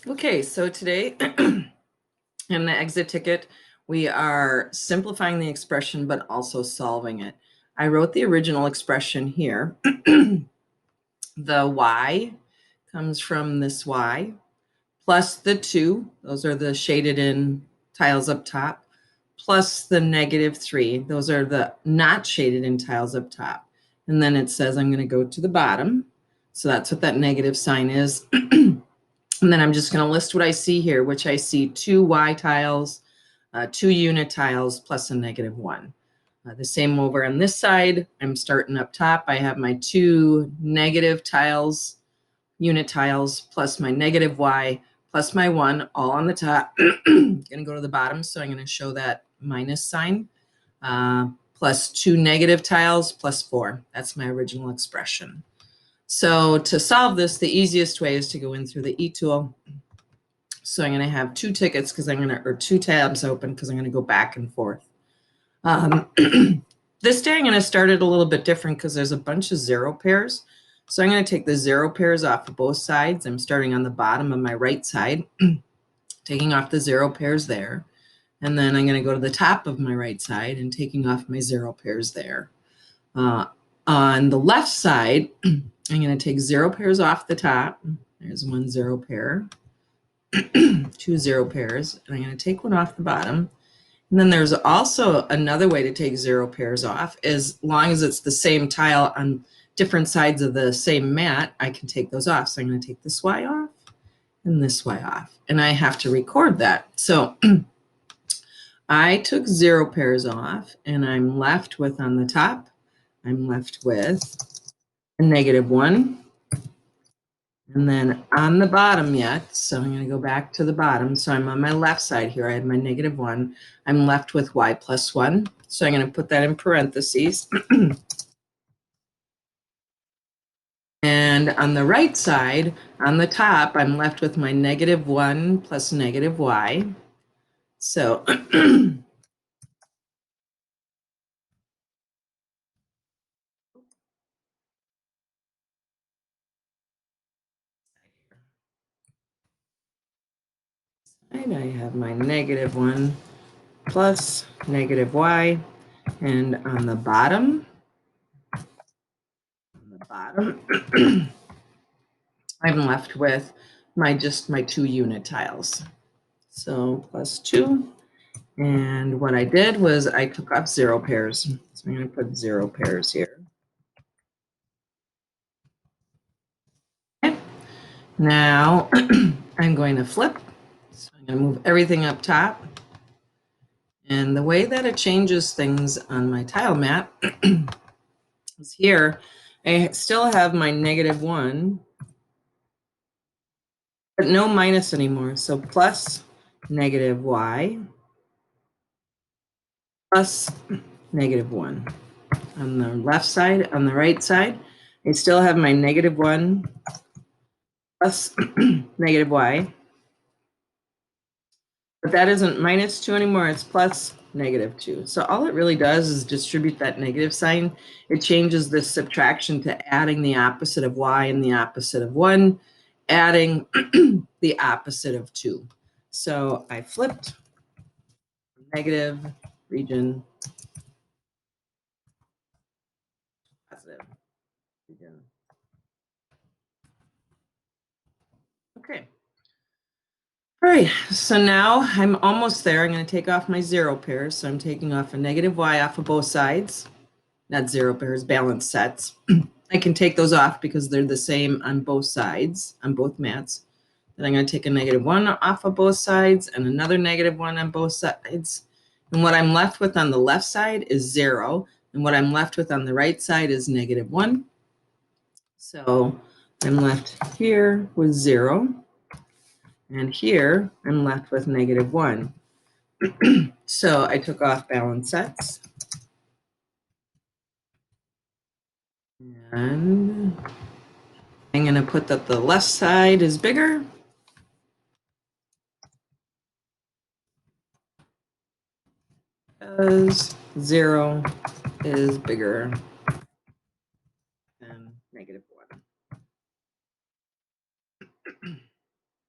Okay, so today in the exit ticket, we are simplifying the expression, but also solving it. I wrote the original expression here. The y comes from this y plus the 2. Those are the shaded in tiles up top, plus the -3. Those are the not shaded in tiles up top. And then it says I'm going to go to the bottom. So that's what that negative sign is. And then I'm just going to list what I see here, which I see 2 y tiles, 2 unit tiles, plus a -1. The same over on this side. I'm starting up top. I have my 2 negative tiles, unit tiles, plus my -y, plus my 1, all on the top. Going to go to the bottom, so I'm going to show that minus sign, plus 2 negative tiles, plus 4. That's my original expression. So to solve this, the easiest way is to go in through the E tool. So I'm going to have 2 tickets because or 2 tabs open because I'm going to go back and forth. This day I'm going to start it a little bit different because there's a bunch of 0 pairs. So I'm going to take the 0 pairs off of both sides. I'm starting on the bottom of my right side, taking off the 0 pairs there. And then I'm going to go to the top of my right side and taking off my 0 pairs there. On the left side, I'm going to take 0 pairs off the top. There's 1 0 pair, 2 0 pairs, and I'm going to take one off the bottom. And then there's also another way to take 0 pairs off. As long as it's the same tile on different sides of the same mat, I can take those off. So I'm going to take this Y off and this Y off. And I have to record that. So I took 0 pairs off, and I'm left with, on the top, I'm left with a -1. And then on the bottom yet, so I'm going to go back to the bottom. So I'm on my left side here. I have my -1. I'm left with y plus 1. So I'm going to put that in parentheses. And on the right side, on the top, I'm left with my -1 plus -y. So and I have my -1 plus -y. And on the bottom, I'm left with just my 2 unit tiles. So plus 2. And what I did was I took off 0 pairs. So I'm going to put 0 pairs here. Okay. Now I'm going to flip. So I'm going to move everything up top. And the way that it changes things on my tile mat is here. I still have my -1, but no minus anymore. So plus -y plus -1. On the left side, on the right side, I still have my -1 plus -y. But that isn't -2 anymore, it's plus -2. So all it really does is distribute that negative sign. It changes this subtraction to adding the opposite of y and the opposite of 1, adding the opposite of 2. So I flipped negative, region, positive, region. Okay. All right, so now I'm almost there. I'm going to take off my 0 pairs. So I'm taking off a -y off of both sides. Not 0 pairs, balanced sets. I can take those off because they're the same on both sides, on both mats. Then I'm going to take a -1 off of both sides and another -1 on both sides. And what I'm left with on the left side is 0. And what I'm left with on the right side is -1. So I'm left here with 0. And here I'm left with -1. So I took off balance sets. And I'm going to put that the left side is bigger. Because 0 is bigger than -1.